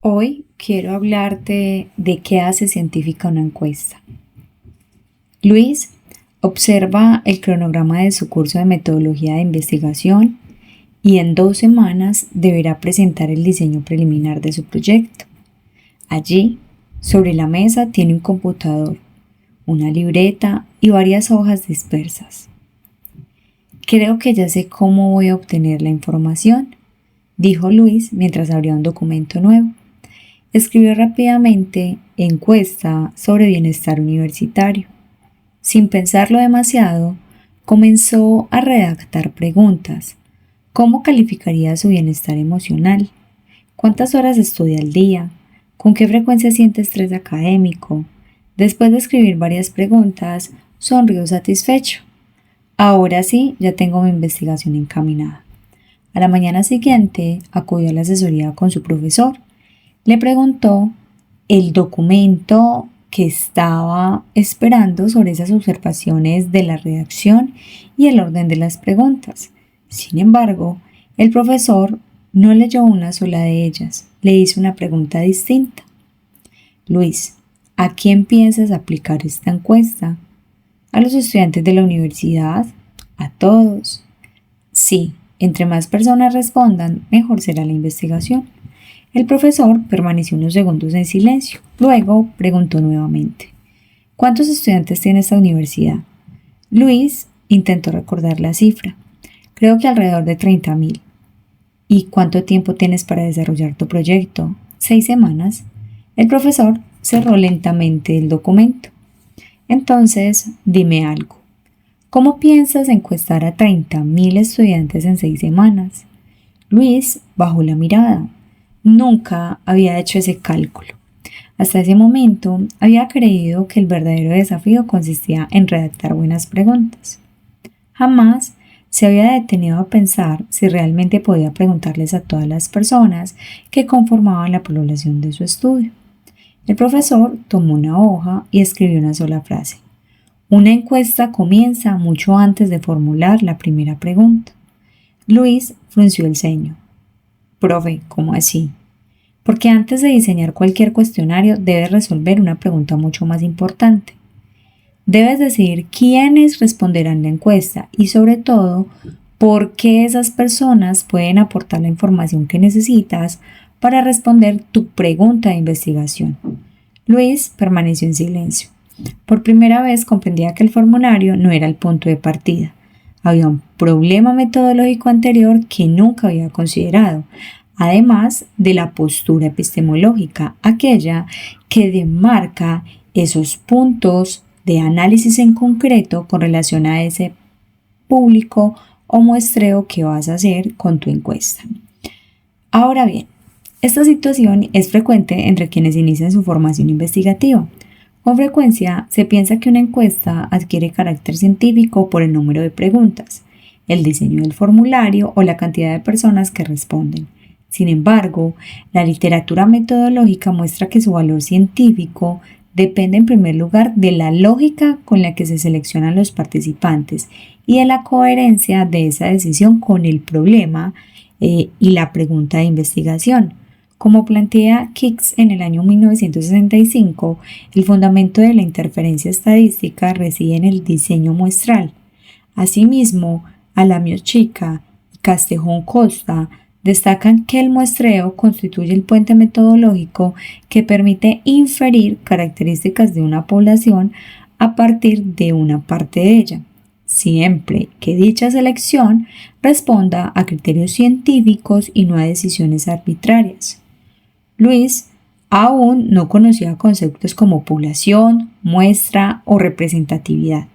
Hoy quiero hablarte de qué hace científica una encuesta. Luis observa el cronograma de su curso de metodología de investigación y en 2 semanas deberá presentar el diseño preliminar de su proyecto. Allí, sobre la mesa, tiene un computador, una libreta y varias hojas dispersas. Creo que ya sé cómo voy a obtener la información, dijo Luis mientras abría un documento nuevo. Escribió rápidamente encuesta sobre bienestar universitario. Sin pensarlo demasiado, comenzó a redactar preguntas. ¿Cómo calificaría su bienestar emocional? ¿Cuántas horas estudia al día? ¿Con qué frecuencia siente estrés académico? Después de escribir varias preguntas, sonrió satisfecho. Ahora sí, ya tengo mi investigación encaminada. A la mañana siguiente, acudió a la asesoría con su profesor. Le preguntó el documento que estaba esperando sobre esas observaciones de la redacción y el orden de las preguntas. Sin embargo, el profesor no leyó una sola de ellas. Le hizo una pregunta distinta. Luis, ¿a quién piensas aplicar esta encuesta? ¿A los estudiantes de la universidad? ¿A todos? Sí, entre más personas respondan, mejor será la investigación. El profesor permaneció unos segundos en silencio. Luego preguntó nuevamente: ¿cuántos estudiantes tiene esta universidad? Luis intentó recordar la cifra. Creo que alrededor de 30.000. ¿Y cuánto tiempo tienes para desarrollar tu proyecto? 6 semanas. El profesor cerró lentamente el documento. Entonces, dime algo. ¿Cómo piensas encuestar a 30.000 estudiantes en 6 semanas? Luis bajó la mirada. Nunca había hecho ese cálculo. Hasta ese momento había creído que el verdadero desafío consistía en redactar buenas preguntas. Jamás se había detenido a pensar si realmente podía preguntarles a todas las personas que conformaban la población de su estudio. El profesor tomó una hoja y escribió una sola frase. Una encuesta comienza mucho antes de formular la primera pregunta. Luis frunció el ceño. Profe, ¿cómo así? Porque antes de diseñar cualquier cuestionario debes resolver una pregunta mucho más importante. Debes decidir quiénes responderán la encuesta y sobre todo, por qué esas personas pueden aportar la información que necesitas para responder tu pregunta de investigación. Luis permaneció en silencio. Por primera vez comprendía que el formulario no era el punto de partida. Había un problema metodológico anterior que nunca había considerado, además de la postura epistemológica, aquella que demarca esos puntos de análisis en concreto con relación a ese público o muestreo que vas a hacer con tu encuesta. Ahora bien, esta situación es frecuente entre quienes inician su formación investigativa. Con frecuencia se piensa que una encuesta adquiere carácter científico por el número de preguntas, el diseño del formulario o la cantidad de personas que responden. Sin embargo, la literatura metodológica muestra que su valor científico depende en primer lugar de la lógica con la que se seleccionan los participantes y de la coherencia de esa decisión con el problema y la pregunta de investigación. Como plantea Kix en el año 1965, el fundamento de la interferencia estadística reside en el diseño muestral. Asimismo, Alamio Chica y Castejón Costa destacan que el muestreo constituye el puente metodológico que permite inferir características de una población a partir de una parte de ella, siempre que dicha selección responda a criterios científicos y no a decisiones arbitrarias. Luis aún no conocía conceptos como población, muestra o representatividad,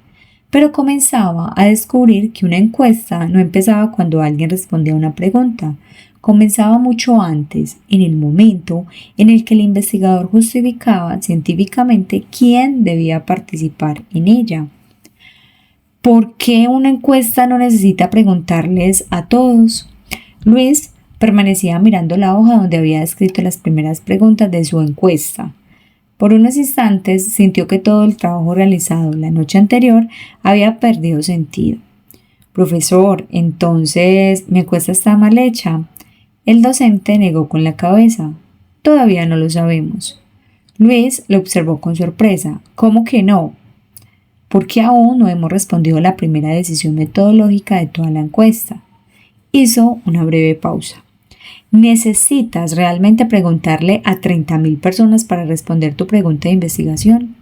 pero comenzaba a descubrir que una encuesta no empezaba cuando alguien respondía a una pregunta, comenzaba mucho antes, en el momento en el que el investigador justificaba científicamente quién debía participar en ella. ¿Por qué una encuesta no necesita preguntarles a todos? Luis permanecía mirando la hoja donde había escrito las primeras preguntas de su encuesta. Por unos instantes sintió que todo el trabajo realizado la noche anterior había perdido sentido. Profesor, entonces, ¿mi encuesta está mal hecha? El docente negó con la cabeza. Todavía no lo sabemos. Luis lo observó con sorpresa. ¿Cómo que no? ¿Por qué aún no hemos respondido a la primera decisión metodológica de toda la encuesta? Hizo una breve pausa. ¿Necesitas realmente preguntarle a 30.000 personas para responder tu pregunta de investigación?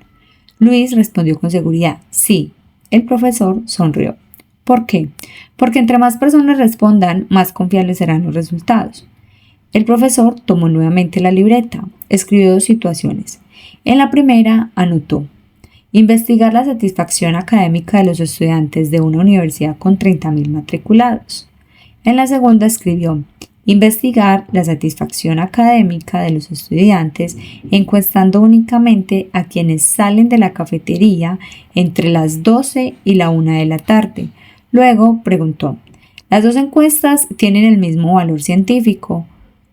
Luis respondió con seguridad, sí. El profesor sonrió. ¿Por qué? Porque entre más personas respondan, más confiables serán los resultados. El profesor tomó nuevamente la libreta, escribió 2 situaciones. En la primera, anotó: investigar la satisfacción académica de los estudiantes de una universidad con 30.000 matriculados. En la segunda escribió: investigar la satisfacción académica de los estudiantes encuestando únicamente a quienes salen de la cafetería entre las 12 y la 1 de la tarde. Luego preguntó: ¿las 2 encuestas tienen el mismo valor científico?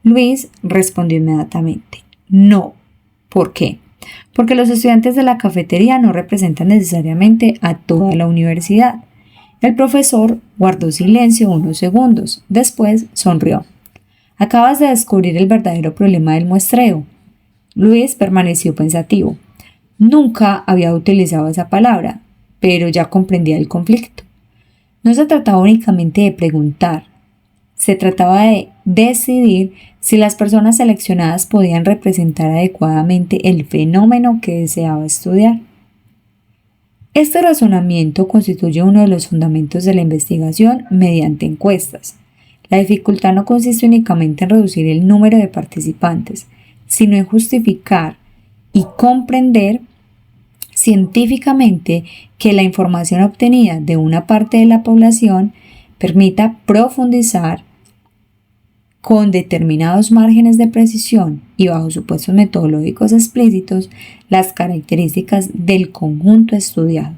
Luis respondió inmediatamente: no. ¿Por qué? Porque los estudiantes de la cafetería no representan necesariamente a toda la universidad. El profesor guardó silencio unos segundos. Después sonrió. Acabas de descubrir el verdadero problema del muestreo. Luis permaneció pensativo. Nunca había utilizado esa palabra, pero ya comprendía el conflicto. No se trataba únicamente de preguntar. Se trataba de decidir si las personas seleccionadas podían representar adecuadamente el fenómeno que deseaba estudiar. Este razonamiento constituye uno de los fundamentos de la investigación mediante encuestas. La dificultad no consiste únicamente en reducir el número de participantes, sino en justificar y comprender científicamente que la información obtenida de una parte de la población permita profundizar con determinados márgenes de precisión y bajo supuestos metodológicos explícitos las características del conjunto estudiado.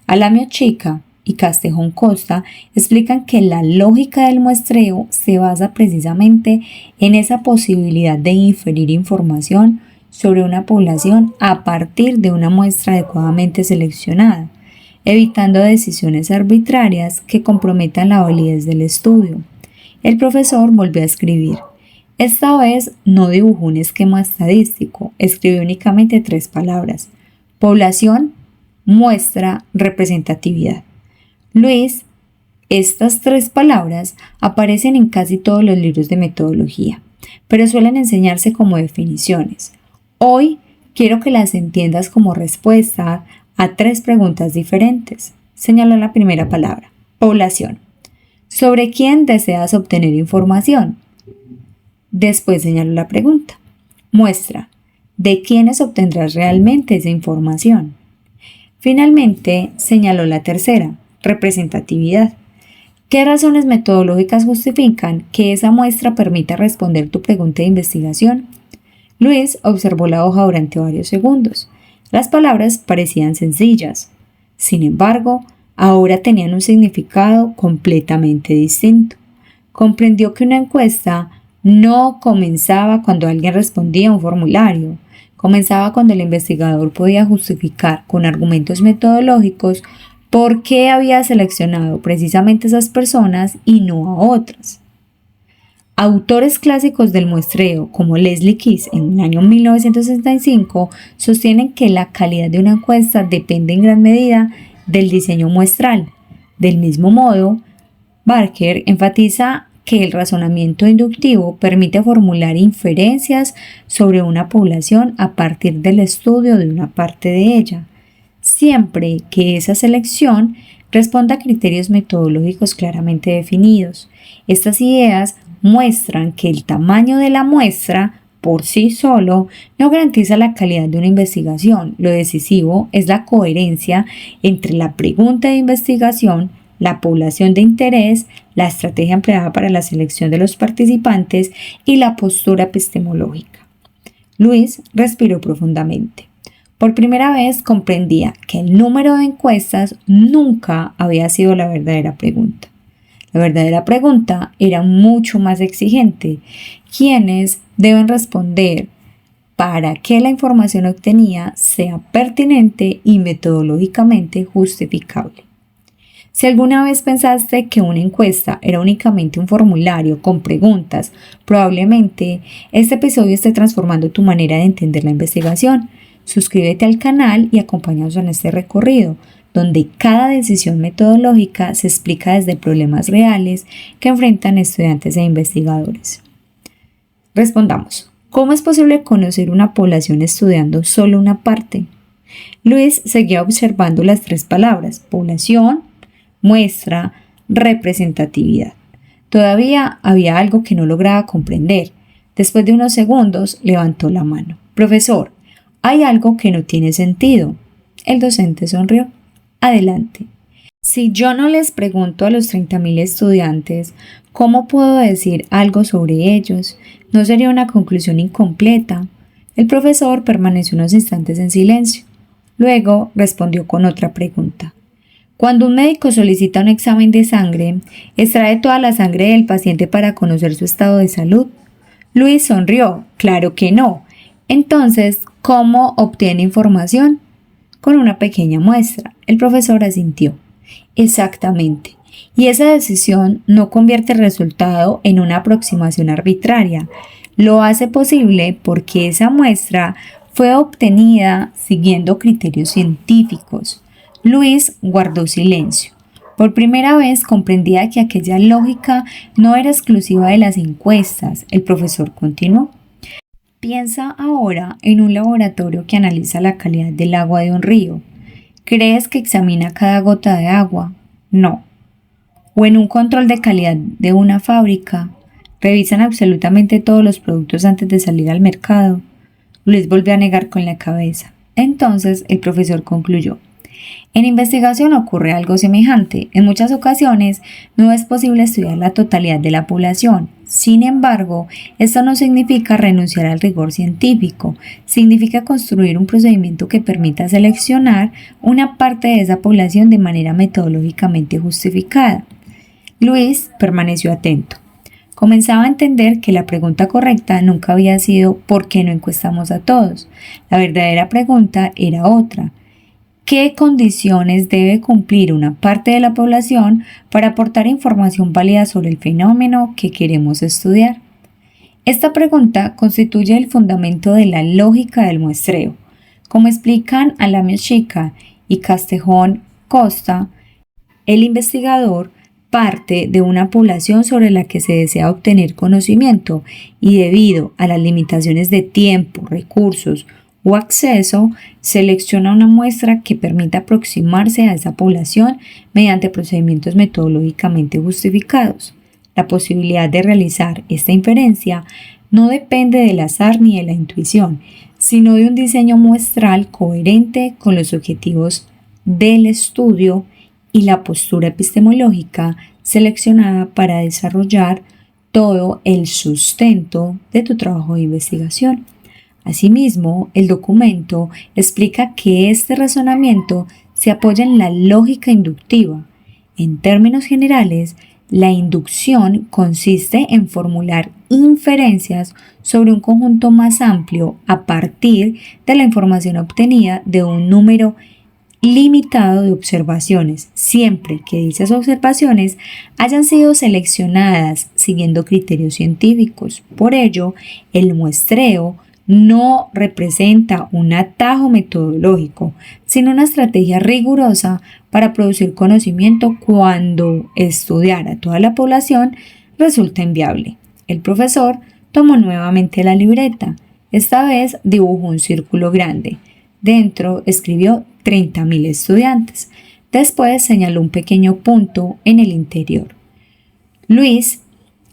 Alamio Chica y Castejón Costa explican que la lógica del muestreo se basa precisamente en esa posibilidad de inferir información sobre una población a partir de una muestra adecuadamente seleccionada, evitando decisiones arbitrarias que comprometan la validez del estudio. El profesor volvió a escribir. Esta vez no dibujó un esquema estadístico, escribió únicamente 3 palabras: población, muestra, representatividad. Luis, estas 3 palabras aparecen en casi todos los libros de metodología, pero suelen enseñarse como definiciones. Hoy quiero que las entiendas como respuesta a 3 preguntas diferentes. Señaló la primera palabra: población. ¿Sobre quién deseas obtener información? Después señaló la pregunta: muestra. ¿De quiénes obtendrás realmente esa información? Finalmente señaló la tercera: representatividad. ¿Qué razones metodológicas justifican que esa muestra permita responder tu pregunta de investigación? Luis observó la hoja durante varios segundos. Las palabras parecían sencillas. Sin embargo, ahora tenían un significado completamente distinto. Comprendió que una encuesta no comenzaba cuando alguien respondía a un formulario. Comenzaba cuando el investigador podía justificar con argumentos metodológicos por qué había seleccionado precisamente esas personas y no a otras. Autores clásicos del muestreo, como Leslie Keys en el año 1965, sostienen que la calidad de una encuesta depende en gran medida del diseño muestral. Del mismo modo, Barker enfatiza que el razonamiento inductivo permite formular inferencias sobre una población a partir del estudio de una parte de ella, siempre que esa selección responda a criterios metodológicos claramente definidos. Estas ideas muestran que el tamaño de la muestra por sí solo no garantiza la calidad de una investigación. Lo decisivo es la coherencia entre la pregunta de investigación, la población de interés, la estrategia empleada para la selección de los participantes y la postura epistemológica. Luis respiró profundamente. Por primera vez comprendía que el número de encuestas nunca había sido la verdadera pregunta. La verdadera pregunta era mucho más exigente. ¿Quiénes deben responder para que la información obtenida sea pertinente y metodológicamente justificable? Si alguna vez pensaste que una encuesta era únicamente un formulario con preguntas, probablemente este episodio esté transformando tu manera de entender la investigación. Suscríbete al canal y acompáñanos en este recorrido, donde cada decisión metodológica se explica desde problemas reales que enfrentan estudiantes e investigadores. Respondamos, ¿cómo es posible conocer una población estudiando solo una parte? Luis seguía observando las tres palabras: población, muestra, representatividad. Todavía había algo que no lograba comprender. Después de unos segundos, levantó la mano. Profesor, hay algo que no tiene sentido. El docente sonrió. Adelante. Si yo no les pregunto a los 30.000 estudiantes cómo puedo decir algo sobre ellos, ¿no sería una conclusión incompleta? El profesor permaneció unos instantes en silencio. Luego respondió con otra pregunta. Cuando un médico solicita un examen de sangre, ¿extrae toda la sangre del paciente para conocer su estado de salud? Luis sonrió. Claro que no. Entonces, ¿cómo obtiene información? Con una pequeña muestra. El profesor asintió. Exactamente. Y esa decisión no convierte el resultado en una aproximación arbitraria. Lo hace posible porque esa muestra fue obtenida siguiendo criterios científicos. Luis guardó silencio. Por primera vez comprendía que aquella lógica no era exclusiva de las encuestas. El profesor continuó. Piensa ahora en un laboratorio que analiza la calidad del agua de un río. ¿Crees que examina cada gota de agua? No. O en un control de calidad de una fábrica. ¿Revisan absolutamente todos los productos antes de salir al mercado? Luis volvió a negar con la cabeza. Entonces el profesor concluyó. En investigación ocurre algo semejante. En muchas ocasiones no es posible estudiar la totalidad de la población. Sin embargo, esto no significa renunciar al rigor científico. Significa construir un procedimiento que permita seleccionar una parte de esa población de manera metodológicamente justificada. Luis permaneció atento. Comenzaba a entender que la pregunta correcta nunca había sido ¿por qué no encuestamos a todos? La verdadera pregunta era otra. ¿Qué condiciones debe cumplir una parte de la población para aportar información válida sobre el fenómeno que queremos estudiar? Esta pregunta constituye el fundamento de la lógica del muestreo. Como explican Alamio-Chica y Castejón Costa, el investigador parte de una población sobre la que se desea obtener conocimiento y debido a las limitaciones de tiempo, recursos o acceso, selecciona una muestra que permita aproximarse a esa población mediante procedimientos metodológicamente justificados. La posibilidad de realizar esta inferencia no depende del azar ni de la intuición, sino de un diseño muestral coherente con los objetivos del estudio y la postura epistemológica seleccionada para desarrollar todo el sustento de tu trabajo de investigación. Asimismo, el documento explica que este razonamiento se apoya en la lógica inductiva. En términos generales, la inducción consiste en formular inferencias sobre un conjunto más amplio a partir de la información obtenida de un número limitado de observaciones, siempre que dichas observaciones hayan sido seleccionadas siguiendo criterios científicos. Por ello, el muestreo no representa un atajo metodológico, sino una estrategia rigurosa para producir conocimiento cuando estudiar a toda la población resulta inviable. El profesor tomó nuevamente la libreta. Esta vez dibujó un círculo grande. Dentro escribió 30.000 estudiantes. Después señaló un pequeño punto en el interior. Luis,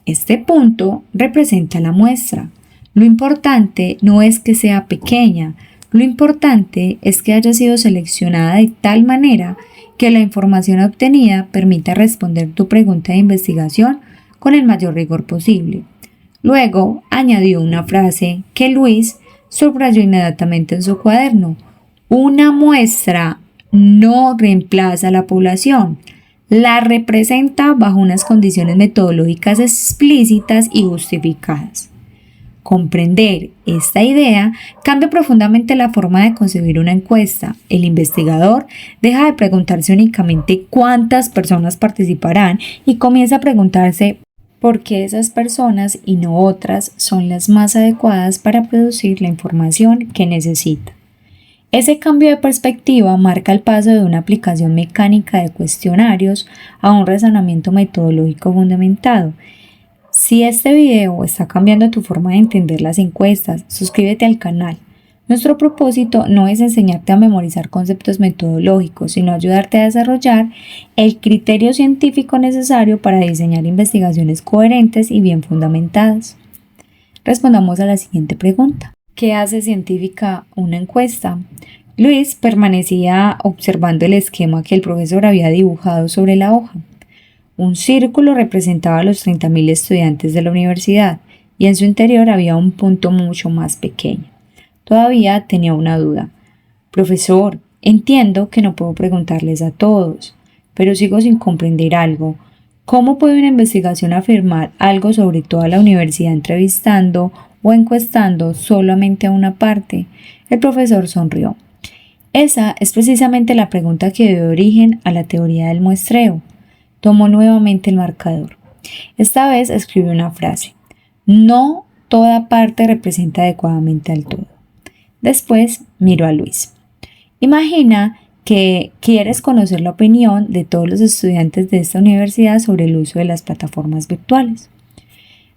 este punto representa la muestra. Lo importante no es que sea pequeña, lo importante es que haya sido seleccionada de tal manera que la información obtenida permita responder tu pregunta de investigación con el mayor rigor posible. Luego añadió una frase que Luis subrayó inmediatamente en su cuaderno. Una muestra no reemplaza a la población, la representa bajo unas condiciones metodológicas explícitas y justificadas. Comprender esta idea cambia profundamente la forma de concebir una encuesta. El investigador deja de preguntarse únicamente cuántas personas participarán y comienza a preguntarse por qué esas personas y no otras son las más adecuadas para producir la información que necesita. Ese cambio de perspectiva marca el paso de una aplicación mecánica de cuestionarios a un razonamiento metodológico fundamentado. Si este video está cambiando tu forma de entender las encuestas, suscríbete al canal. Nuestro propósito no es enseñarte a memorizar conceptos metodológicos, sino ayudarte a desarrollar el criterio científico necesario para diseñar investigaciones coherentes y bien fundamentadas. Respondamos a la siguiente pregunta. ¿Qué hace científica una encuesta? Luis permanecía observando el esquema que el profesor había dibujado sobre la hoja. Un círculo representaba a los 30.000 estudiantes de la universidad y en su interior había un punto mucho más pequeño. Todavía tenía una duda. Profesor, entiendo que no puedo preguntarles a todos, pero sigo sin comprender algo. ¿Cómo puede una investigación afirmar algo sobre toda la universidad entrevistando o encuestando solamente a una parte? El profesor sonrió. Esa es precisamente la pregunta que dio origen a la teoría del muestreo. Tomó nuevamente el marcador. Esta vez escribió una frase. No toda parte representa adecuadamente al todo. Después miró a Luis. Imagina que quieres conocer la opinión de todos los estudiantes de esta universidad sobre el uso de las plataformas virtuales.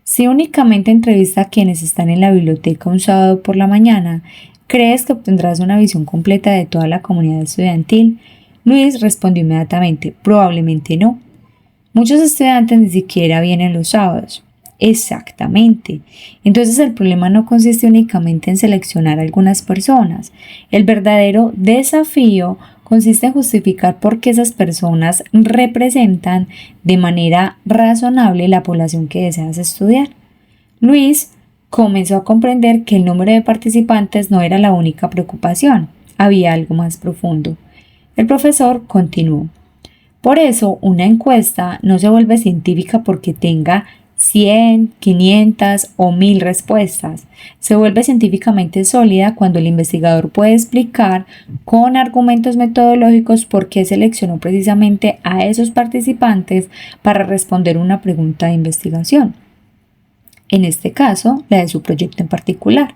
Si únicamente entrevista a quienes están en la biblioteca un sábado por la mañana, ¿crees que obtendrás una visión completa de toda la comunidad estudiantil? Luis respondió inmediatamente, probablemente no. Muchos estudiantes ni siquiera vienen los sábados. Exactamente. Entonces el problema no consiste únicamente en seleccionar a algunas personas. El verdadero desafío consiste en justificar por qué esas personas representan de manera razonable la población que deseas estudiar. Luis comenzó a comprender que el número de participantes no era la única preocupación. Había algo más profundo. El profesor continuó. Por eso, una encuesta no se vuelve científica porque tenga 100, 500 o 1000 respuestas. Se vuelve científicamente sólida cuando el investigador puede explicar con argumentos metodológicos por qué seleccionó precisamente a esos participantes para responder una pregunta de investigación. En este caso, la de su proyecto en particular.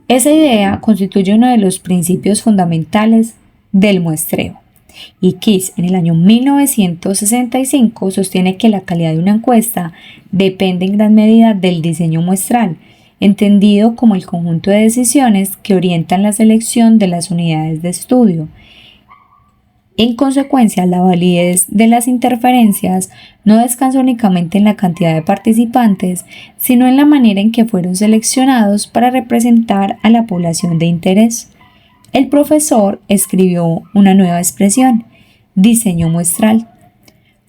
Esa idea constituye uno de los principios fundamentales del muestreo. Y Kiss en el año 1965 sostiene que la calidad de una encuesta depende en gran medida del diseño muestral, entendido como el conjunto de decisiones que orientan la selección de las unidades de estudio. En consecuencia, la validez de las interferencias no descansa únicamente en la cantidad de participantes, sino en la manera en que fueron seleccionados para representar a la población de interés. El profesor escribió una nueva expresión, diseño muestral.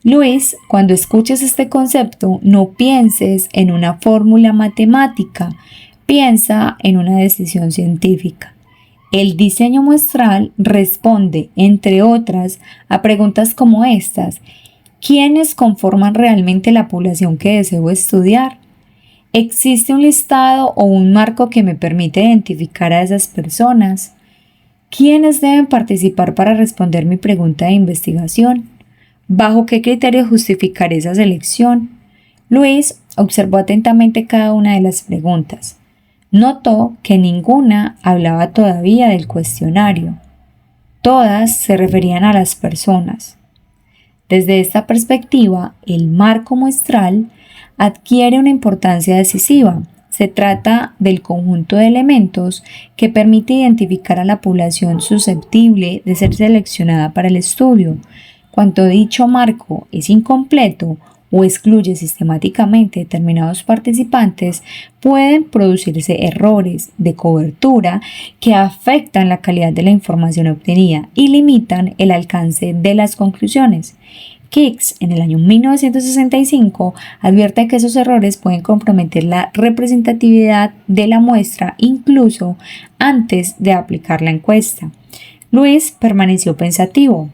Luis, cuando escuches este concepto, no pienses en una fórmula matemática, piensa en una decisión científica. El diseño muestral responde, entre otras, a preguntas como estas. ¿Quiénes conforman realmente la población que deseo estudiar? ¿Existe un listado o un marco que me permite identificar a esas personas? ¿Quiénes deben participar para responder mi pregunta de investigación? ¿Bajo qué criterio justificaré esa selección? Luis observó atentamente cada una de las preguntas. Notó que ninguna hablaba todavía del cuestionario. Todas se referían a las personas. Desde esta perspectiva, el marco muestral adquiere una importancia decisiva. Se trata del conjunto de elementos que permite identificar a la población susceptible de ser seleccionada para el estudio. Cuando dicho marco es incompleto o excluye sistemáticamente determinados participantes, pueden producirse errores de cobertura que afectan la calidad de la información obtenida y limitan el alcance de las conclusiones. Kix, en el año 1965, advierte que esos errores pueden comprometer la representatividad de la muestra incluso antes de aplicar la encuesta. Luis permaneció pensativo.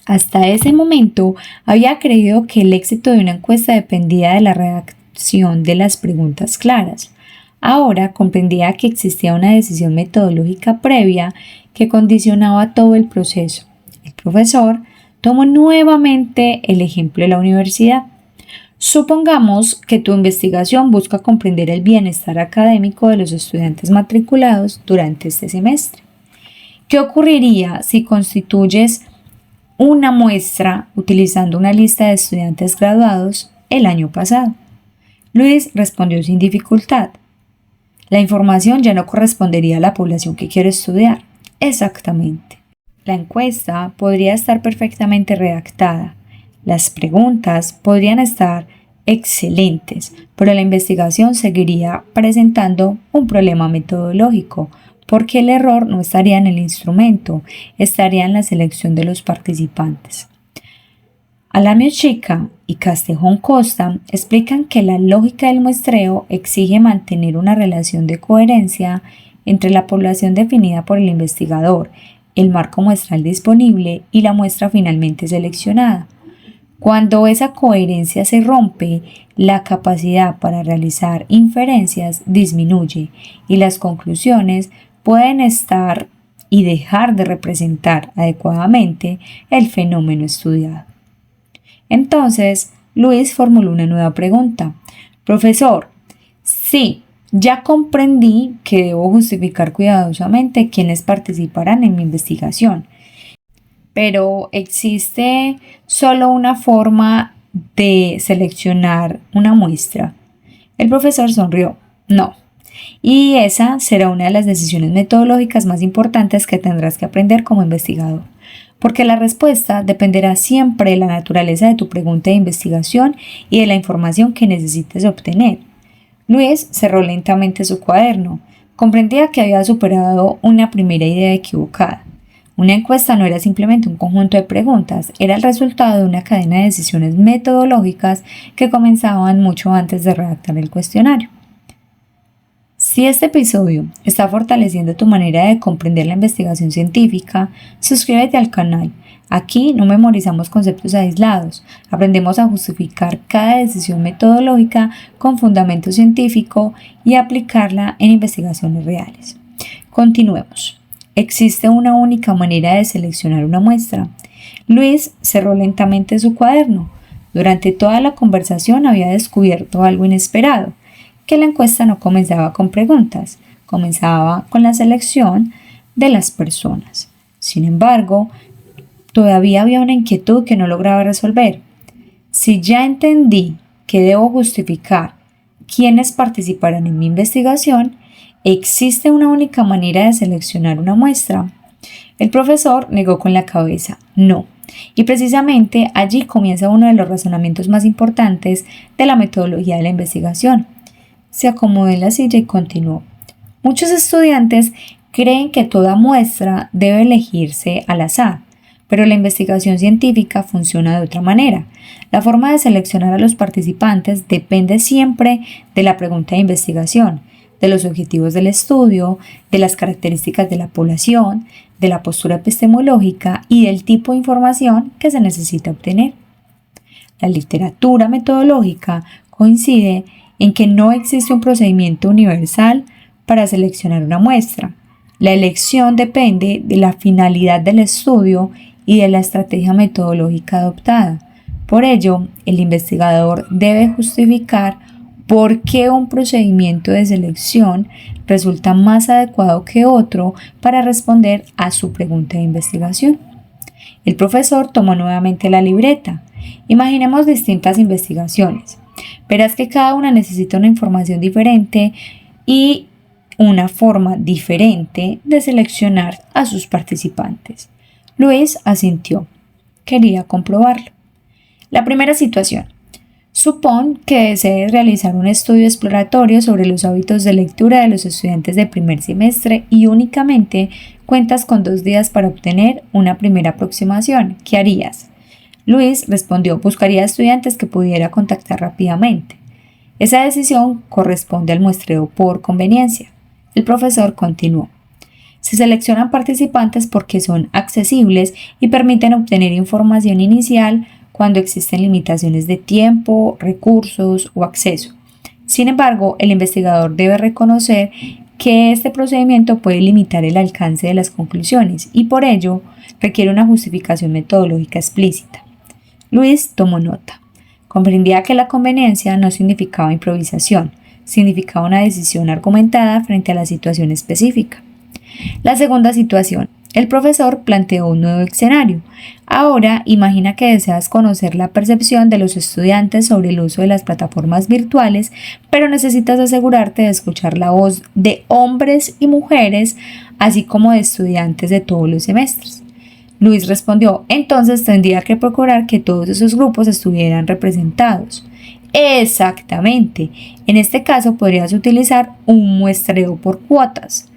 Hasta ese momento había creído que el éxito de una encuesta dependía de la redacción de las preguntas claras. Ahora comprendía que existía una decisión metodológica previa que condicionaba todo el proceso. El profesor tomó nuevamente el ejemplo de la universidad. Supongamos que tu investigación busca comprender el bienestar académico de los estudiantes matriculados durante este semestre. ¿Qué ocurriría si constituyes una muestra utilizando una lista de estudiantes graduados el año pasado? Luis respondió sin dificultad. La información ya no correspondería a la población que quiero estudiar. Exactamente. La encuesta podría estar perfectamente redactada. Las preguntas podrían estar excelentes, pero la investigación seguiría presentando un problema metodológico, porque el error no estaría en el instrumento, estaría en la selección de los participantes. Alamio Chica y Castejón Costa explican que la lógica del muestreo exige mantener una relación de coherencia entre la población definida por el investigador, el marco muestral disponible y la muestra finalmente seleccionada. Cuando esa coherencia se rompe, la capacidad para realizar inferencias disminuye y las conclusiones pueden estar y dejar de representar adecuadamente el fenómeno estudiado. Entonces, Luis formuló una nueva pregunta. Profesor, sí, ya comprendí que debo justificar cuidadosamente quiénes participarán en mi investigación, pero ¿existe solo una forma de seleccionar una muestra? El profesor sonrió. No. Y esa será una de las decisiones metodológicas más importantes que tendrás que aprender como investigador, porque la respuesta dependerá siempre de la naturaleza de tu pregunta de investigación y de la información que necesites obtener. Luis cerró lentamente su cuaderno. Comprendía que había superado una primera idea equivocada. Una encuesta no era simplemente un conjunto de preguntas, era el resultado de una cadena de decisiones metodológicas que comenzaban mucho antes de redactar el cuestionario. Si este episodio está fortaleciendo tu manera de comprender la investigación científica, suscríbete al canal. Aquí no memorizamos conceptos aislados, aprendemos a justificar cada decisión metodológica con fundamento científico y aplicarla en investigaciones reales. Continuemos. ¿Existe una única manera de seleccionar una muestra? Luis cerró lentamente su cuaderno. Durante toda la conversación había descubierto algo inesperado, que la encuesta no comenzaba con preguntas, comenzaba con la selección de las personas. Sin embargo, todavía había una inquietud que no lograba resolver. Si ya entendí que debo justificar quiénes participarán en mi investigación, ¿existe una única manera de seleccionar una muestra? El profesor negó con la cabeza, no. Y precisamente allí comienza uno de los razonamientos más importantes de la metodología de la investigación. Se acomodó en la silla y continuó. Muchos estudiantes creen que toda muestra debe elegirse al azar, pero la investigación científica funciona de otra manera. La forma de seleccionar a los participantes depende siempre de la pregunta de investigación, de los objetivos del estudio, de las características de la población, de la postura epistemológica y del tipo de información que se necesita obtener. La literatura metodológica coincide en que no existe un procedimiento universal para seleccionar una muestra. La elección depende de la finalidad del estudio y de la estrategia metodológica adoptada. Por ello, el investigador debe justificar por qué un procedimiento de selección resulta más adecuado que otro para responder a su pregunta de investigación. El profesor tomó nuevamente la libreta. Imaginemos distintas investigaciones. Verás que cada una necesita una información diferente y una forma diferente de seleccionar a sus participantes. Luis asintió. Quería comprobarlo. La primera situación. Supón que desees realizar un estudio exploratorio sobre los hábitos de lectura de los estudiantes de primer semestre y únicamente cuentas con 2 días para obtener una primera aproximación. ¿Qué harías? Luis respondió, buscaría estudiantes que pudiera contactar rápidamente. Esa decisión corresponde al muestreo por conveniencia. El profesor continuó. Se seleccionan participantes porque son accesibles y permiten obtener información inicial cuando existen limitaciones de tiempo, recursos o acceso. Sin embargo, el investigador debe reconocer que este procedimiento puede limitar el alcance de las conclusiones y por ello requiere una justificación metodológica explícita. Luis tomó nota. Comprendía que la conveniencia no significaba improvisación, significaba una decisión argumentada frente a la situación específica. La segunda situación. El profesor planteó un nuevo escenario. Ahora imagina que deseas conocer la percepción de los estudiantes sobre el uso de las plataformas virtuales, pero necesitas asegurarte de escuchar la voz de hombres y mujeres, así como de estudiantes de todos los semestres. Luis respondió, entonces tendría que procurar que todos esos grupos estuvieran representados. Exactamente. En este caso podrías utilizar un muestreo por cuotas.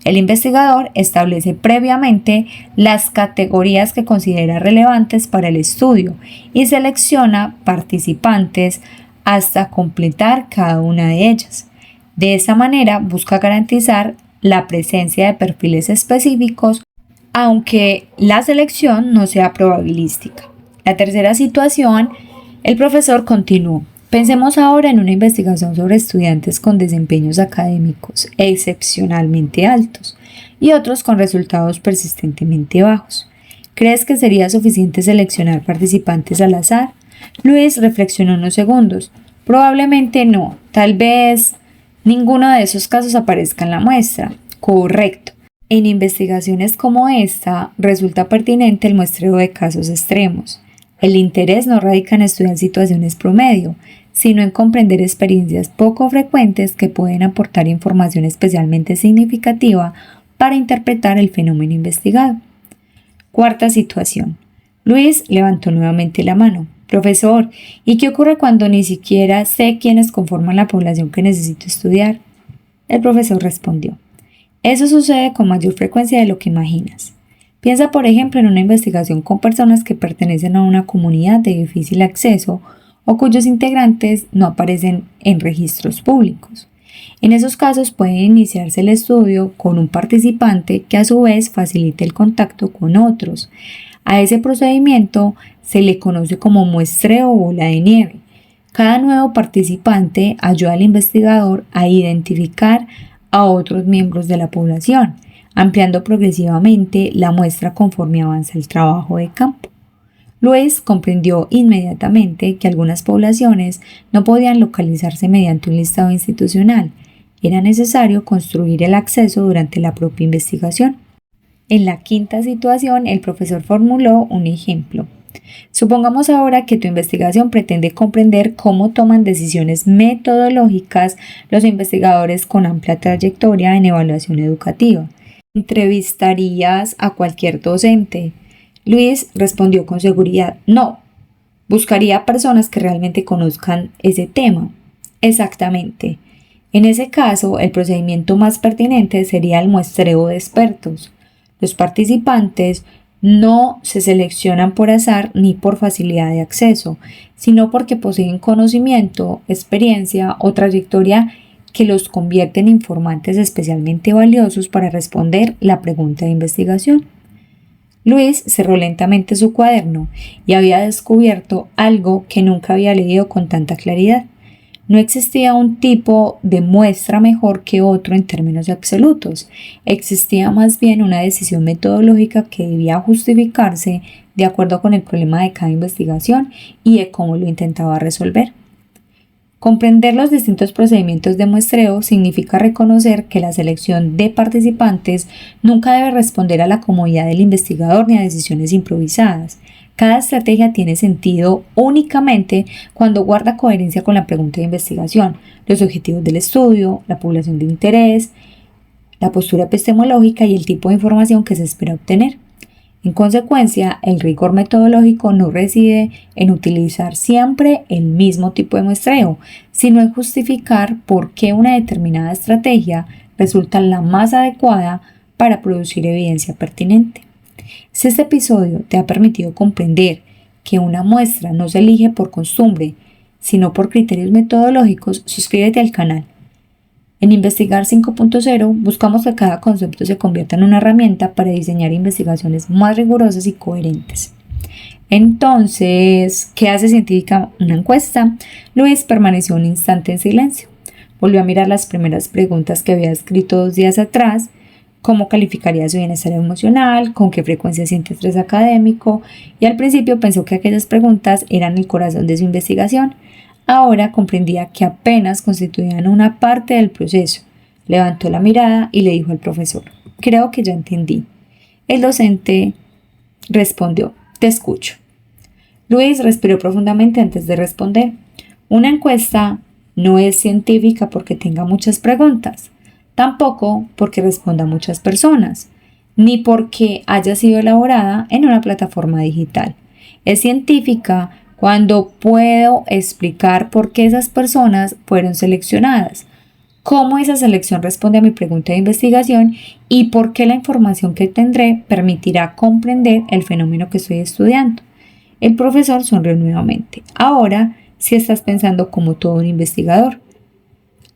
El investigador establece previamente las categorías que considera relevantes para el estudio y selecciona participantes hasta completar cada una de ellas. De esa manera busca garantizar la presencia de perfiles específicos, aunque la selección no sea probabilística. La tercera situación, el profesor continuó. Pensemos ahora en una investigación sobre estudiantes con desempeños académicos excepcionalmente altos y otros con resultados persistentemente bajos. ¿Crees que sería suficiente seleccionar participantes al azar? Luis reflexionó unos segundos. Probablemente no. Tal vez ninguno de esos casos aparezca en la muestra. Correcto. En investigaciones como esta, resulta pertinente el muestreo de casos extremos. El interés no radica en estudiar situaciones promedio, sino en comprender experiencias poco frecuentes que pueden aportar información especialmente significativa para interpretar el fenómeno investigado. Cuarta situación. Luis levantó nuevamente la mano. Profesor, ¿y qué ocurre cuando ni siquiera sé quiénes conforman la población que necesito estudiar? El profesor respondió. Eso sucede con mayor frecuencia de lo que imaginas. Piensa, por ejemplo, en una investigación con personas que pertenecen a una comunidad de difícil acceso o cuyos integrantes no aparecen en registros públicos. En esos casos puede iniciarse el estudio con un participante que a su vez facilite el contacto con otros. A ese procedimiento se le conoce como muestreo o bola de nieve. Cada nuevo participante ayuda al investigador a identificar a otros miembros de la población, ampliando progresivamente la muestra conforme avanza el trabajo de campo. Luis comprendió inmediatamente que algunas poblaciones no podían localizarse mediante un listado institucional. Era necesario construir el acceso durante la propia investigación. En la quinta situación, el profesor formuló un ejemplo. Supongamos ahora que tu investigación pretende comprender cómo toman decisiones metodológicas los investigadores con amplia trayectoria en evaluación educativa. ¿Entrevistarías a cualquier docente? Luis respondió con seguridad, no. Buscaría personas que realmente conozcan ese tema. Exactamente. En ese caso, el procedimiento más pertinente sería el muestreo de expertos. Los participantes no se seleccionan por azar ni por facilidad de acceso, sino porque poseen conocimiento, experiencia o trayectoria que los convierte en informantes especialmente valiosos para responder la pregunta de investigación. Luis cerró lentamente su cuaderno y había descubierto algo que nunca había leído con tanta claridad. No existía un tipo de muestra mejor que otro en términos absolutos. Existía más bien una decisión metodológica que debía justificarse de acuerdo con el problema de cada investigación y de cómo lo intentaba resolver. Comprender los distintos procedimientos de muestreo significa reconocer que la selección de participantes nunca debe responder a la comodidad del investigador ni a decisiones improvisadas. Cada estrategia tiene sentido únicamente cuando guarda coherencia con la pregunta de investigación, los objetivos del estudio, la población de interés, la postura epistemológica y el tipo de información que se espera obtener. En consecuencia, el rigor metodológico no reside en utilizar siempre el mismo tipo de muestreo, sino en justificar por qué una determinada estrategia resulta la más adecuada para producir evidencia pertinente. Si este episodio te ha permitido comprender que una muestra no se elige por costumbre, sino por criterios metodológicos, suscríbete al canal. En Investigar 5.0 buscamos que cada concepto se convierta en una herramienta para diseñar investigaciones más rigurosas y coherentes. Entonces, ¿qué hace científica una encuesta? Luis permaneció un instante en silencio. Volvió a mirar las primeras preguntas que había escrito 2 días atrás. ¿Cómo calificaría su bienestar emocional? ¿Con qué frecuencia siente estrés académico? Y al principio pensó que aquellas preguntas eran el corazón de su investigación. Ahora comprendía que apenas constituían una parte del proceso. Levantó la mirada y le dijo al profesor: «Creo que ya entendí». El docente respondió: «Te escucho». Luis respiró profundamente antes de responder. Una encuesta no es científica porque tenga muchas preguntas, tampoco porque responda a muchas personas, ni porque haya sido elaborada en una plataforma digital. Es científica cuando puedo explicar por qué esas personas fueron seleccionadas, cómo esa selección responde a mi pregunta de investigación y por qué la información que tendré permitirá comprender el fenómeno que estoy estudiando. El profesor sonrió nuevamente. Ahora sí estás pensando como todo un investigador.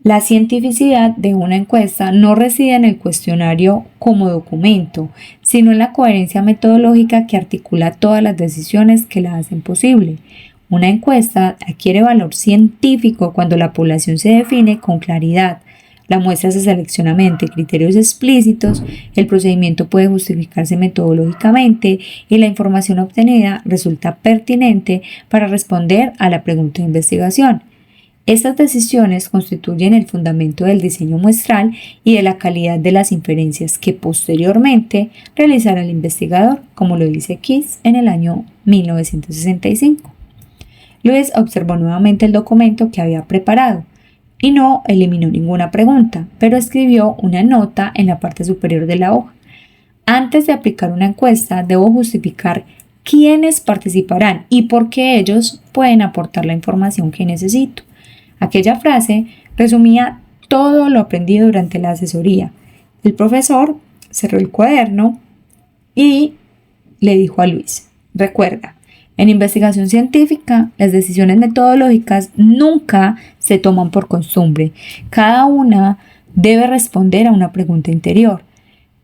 La cientificidad de una encuesta no reside en el cuestionario como documento, sino en la coherencia metodológica que articula todas las decisiones que la hacen posible. Una encuesta adquiere valor científico cuando la población se define con claridad. La muestra se selecciona mediante criterios explícitos, el procedimiento puede justificarse metodológicamente y la información obtenida resulta pertinente para responder a la pregunta de investigación. Estas decisiones constituyen el fundamento del diseño muestral y de la calidad de las inferencias que posteriormente realizará el investigador, como lo dice Kiss en el año 1965. Lewis observó nuevamente el documento que había preparado y no eliminó ninguna pregunta, pero escribió una nota en la parte superior de la hoja. Antes de aplicar una encuesta, debo justificar quiénes participarán y por qué ellos pueden aportar la información que necesito. Aquella frase resumía todo lo aprendido durante la asesoría. El profesor cerró el cuaderno y le dijo a Luis: «Recuerda, en investigación científica, las decisiones metodológicas nunca se toman por costumbre. Cada una debe responder a una pregunta interior.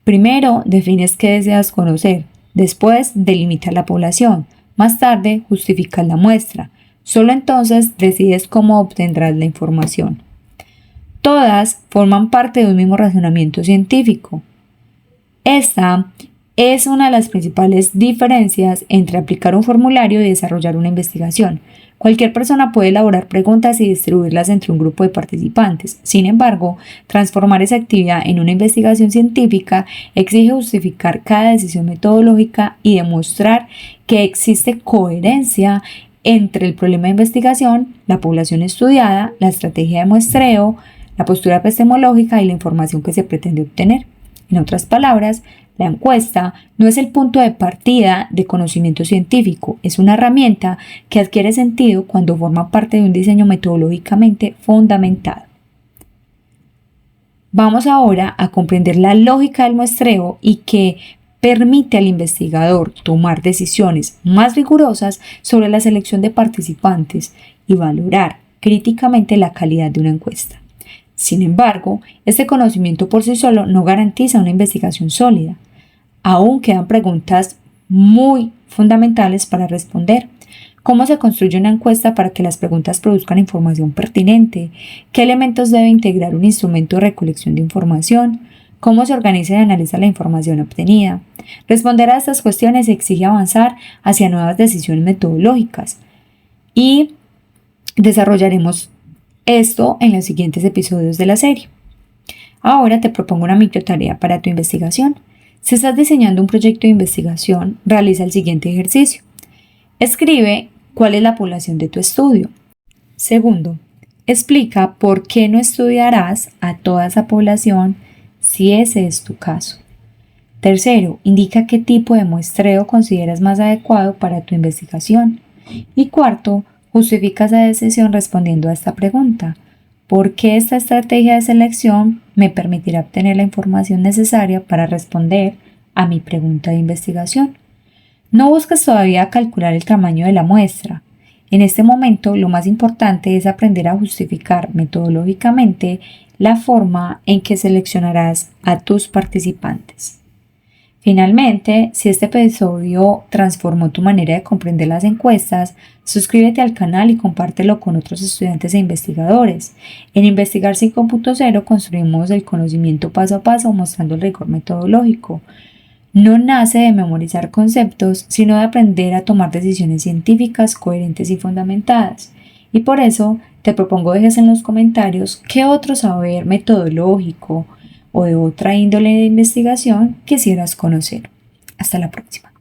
Primero, defines qué deseas conocer. Después, delimitas la población. Más tarde, justificas la muestra. Solo entonces decides cómo obtendrás la información. Todas forman parte de un mismo razonamiento científico. Esta es una de las principales diferencias entre aplicar un formulario y desarrollar una investigación. Cualquier persona puede elaborar preguntas y distribuirlas entre un grupo de participantes. Sin embargo, transformar esa actividad en una investigación científica exige justificar cada decisión metodológica y demostrar que existe coherencia entre el problema de investigación, la población estudiada, la estrategia de muestreo, la postura epistemológica y la información que se pretende obtener. En otras palabras, la encuesta no es el punto de partida de conocimiento científico, es una herramienta que adquiere sentido cuando forma parte de un diseño metodológicamente fundamentado. Vamos ahora a comprender la lógica del muestreo y que permite al investigador tomar decisiones más rigurosas sobre la selección de participantes y valorar críticamente la calidad de una encuesta. Sin embargo, este conocimiento por sí solo no garantiza una investigación sólida. Aún quedan preguntas muy fundamentales para responder. ¿Cómo se construye una encuesta para que las preguntas produzcan información pertinente? ¿Qué elementos debe integrar un instrumento de recolección de información? ¿Cómo se organiza y analiza la información obtenida? Responder a estas cuestiones exige avanzar hacia nuevas decisiones metodológicas y desarrollaremos esto en los siguientes episodios de la serie. Ahora te propongo una microtarea para tu investigación. Si estás diseñando un proyecto de investigación, realiza el siguiente ejercicio. Escribe cuál es la población de tu estudio. Segundo, explica por qué no estudiarás a toda esa población si ese es tu caso. Tercero, indica qué tipo de muestreo consideras más adecuado para tu investigación. Y cuarto, justifica esa decisión respondiendo a esta pregunta: ¿por qué esta estrategia de selección me permitirá obtener la información necesaria para responder a mi pregunta de investigación? No busques todavía calcular el tamaño de la muestra. En este momento, lo más importante es aprender a justificar metodológicamente la forma en que seleccionarás a tus participantes. Finalmente, si este episodio transformó tu manera de comprender las encuestas, suscríbete al canal y compártelo con otros estudiantes e investigadores. En Investigar 5.0 construimos el conocimiento paso a paso mostrando el rigor metodológico. No nace de memorizar conceptos, sino de aprender a tomar decisiones científicas coherentes y fundamentadas. Y por eso te propongo dejes en los comentarios qué otro saber metodológico o de otra índole de investigación quisieras conocer. Hasta la próxima.